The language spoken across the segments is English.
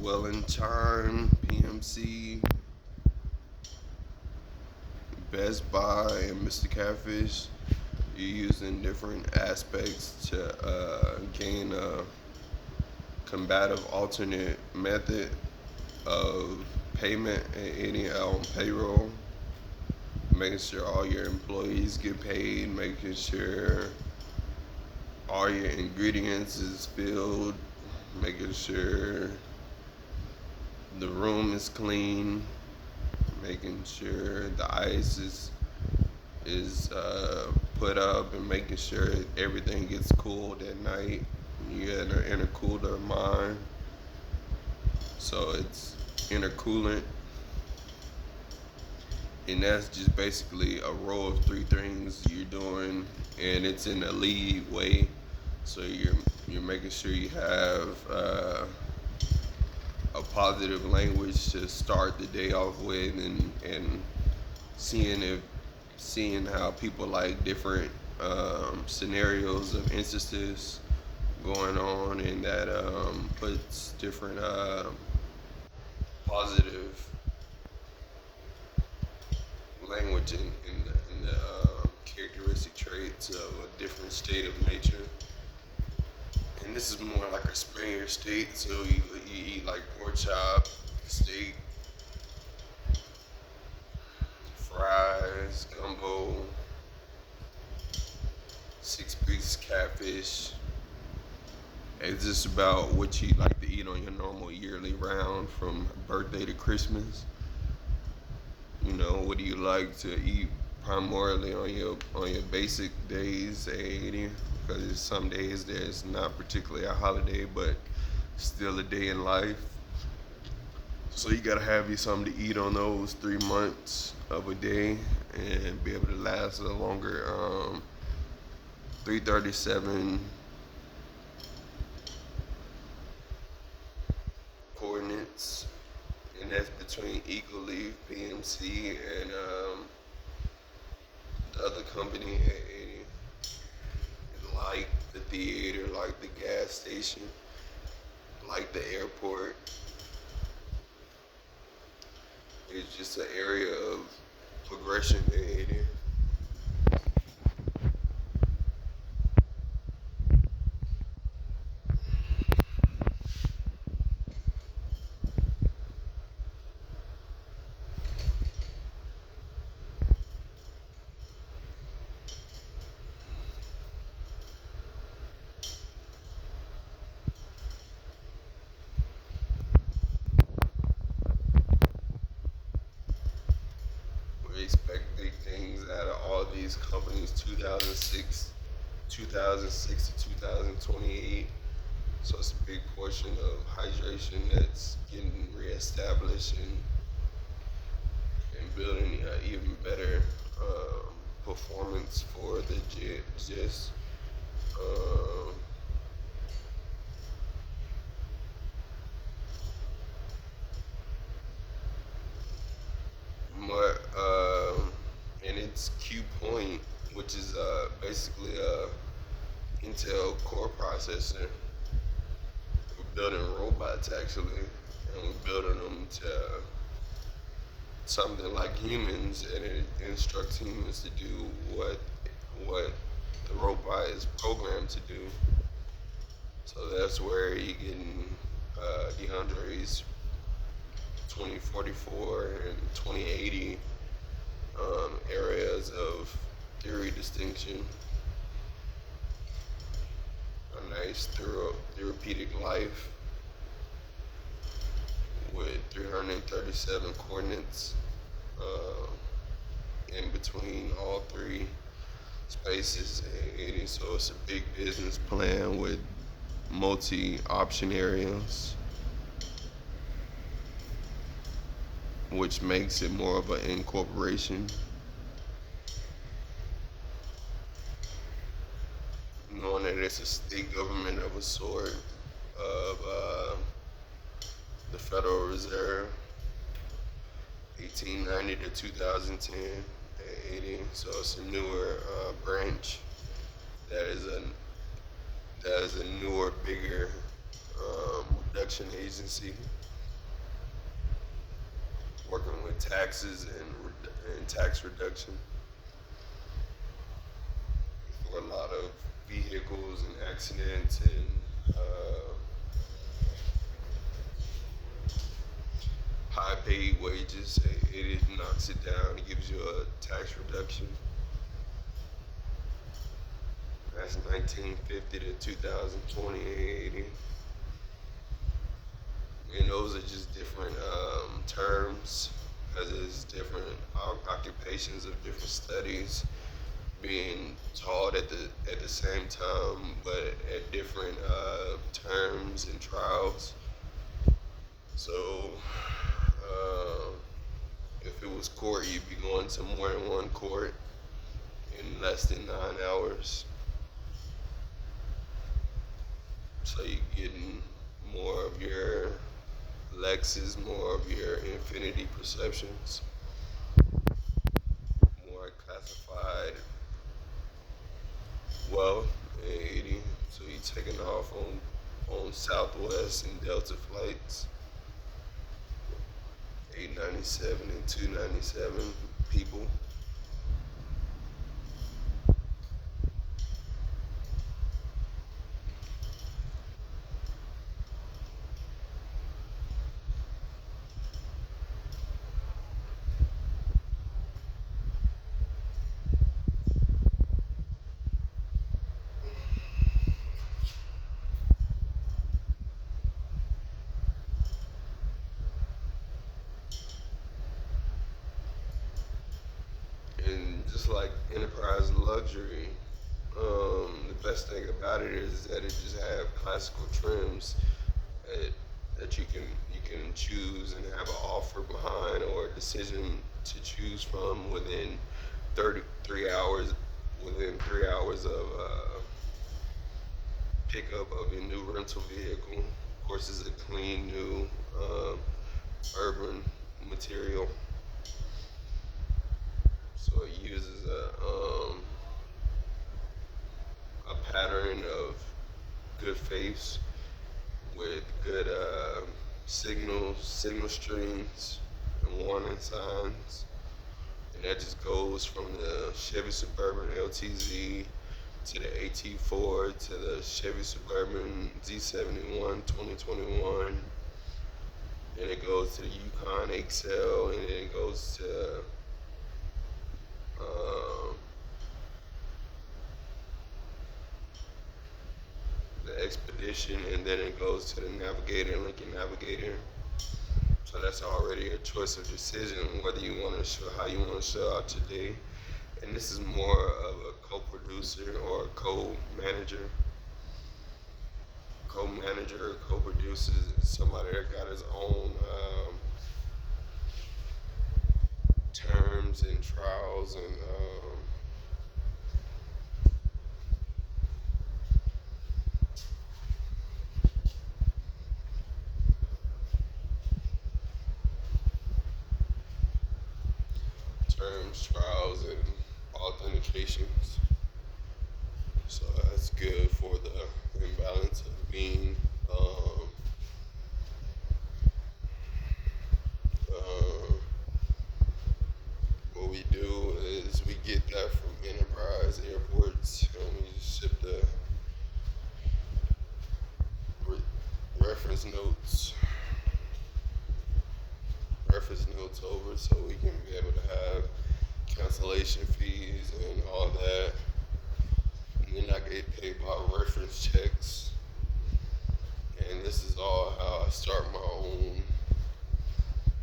Well in Chime, PMC, Best Buy, and Mr. Catfish. You're using different aspects to gain a combative alternate method of payment and any on payroll, making sure all your employees get paid, making sure all your ingredients is filled, making sure the room is clean, making sure the ice is put up, and making sure everything gets cooled at night. You got an intercooler of mine, so it's intercoolant, and that's just basically a row of three things you're doing, and it's in a lead way. So you're making sure you have a positive language to start the day off with, and seeing if seeing how people like different scenarios of instances going on, and that puts different positive language in the characteristic traits of a different state of nature. And this is more like a Spaniard state, so you eat like pork chop, steak, fries, gumbo, 6 piece catfish. It's just about what you like to eat on your normal yearly round from birthday to Christmas. You know, what do you like to eat primarily on your basic days, 80? Because some days there's not particularly a holiday, but still a day in life. So you gotta have you something to eat on those 3 months of a day and be able to last a longer 337 coordinates, and that's between Eagle Leaf, PMC, and the other company at 80. Like the theater, like the gas station, like the airport. It's just an area of progression at 80. We expect big things out of all these companies. 2006 to 2028. So it's a big portion of hydration that's getting reestablished, and building even better performance for the just um, more and it's Q Point, which is basically a Intel core processor. We're building robots actually, and we're building them to something like humans, and it instructs humans to do what the robot is programmed to do. So that's where you're getting DeAndre's 2044 and 2080 areas of theory distinction. A nice therapeutic life with 337 coordinates in between all three spaces and 80. So it's a big business plan with multi option areas, which makes it more of an incorporation, knowing that it's a state government of a sort of the Federal Reserve, 1890 to 2010 at 80. So it's a newer branch that is a newer, bigger reduction agency. with taxes and tax reduction for a lot of vehicles and accidents and high paid wages. It knocks it down. It gives you a tax reduction. That's 1950 to 2020. And those are just different terms, as it's different occupations of different studies being taught at the same time, but at different terms and trials. So, uh, if it was court, you'd be going to more than one court in less than 9 hours. So you're getting more of your Lexus, more of your infinity perceptions, more classified wealth in 80. So you're taking off on Southwest and Delta flights, 897 and 297 people. And just like enterprise luxury, the best thing about it is that it just have classical trims that, that you can choose and have an offer behind or a decision to choose from within 33 hours, within 3 hours of pickup of your new rental vehicle. Of course, it's a clean new urban material. So it uses a pattern of good face with good signal streams, and warning signs. And that just goes from the Chevy Suburban LTZ to the AT4 to the Chevy Suburban Z71 2021. And it goes to the Yukon XL, and then it goes to um, the Expedition, and then it goes to the Navigator, Lincoln Navigator. So that's already a choice of decision whether you want to show how you want to show out today. And this is more of a co-producer or a co-manager. Co-manager, co-producer is somebody that got his own terms and trials and trials and authentications. So that's good for the imbalance of being. Um, what we do is we get that from enterprise airports, and we ship the reference notes over, so we can be able to have cancellation fees and all that. And then I get paid by reference checks. And this is all how I start my own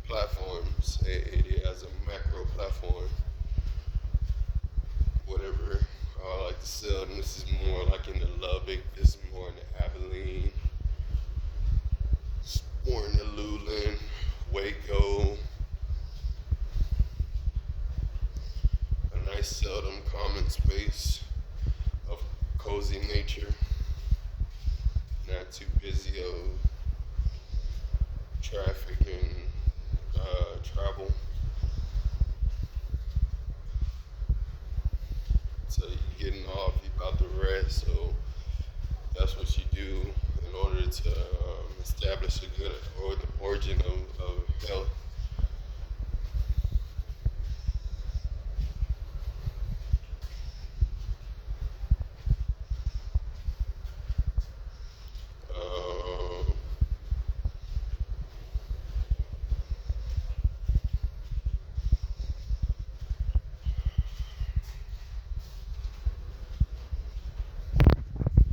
platforms. It as a macro platform. Whatever I like to sell, and this is more like in the Lubbock, this is more in the Abilene, more in the Luland, Waco. A nice seldom common space of cozy nature, not too busy of traffic and travel. So you're getting off, you're about to rest, so that's what you do in order to establish a good origin of health.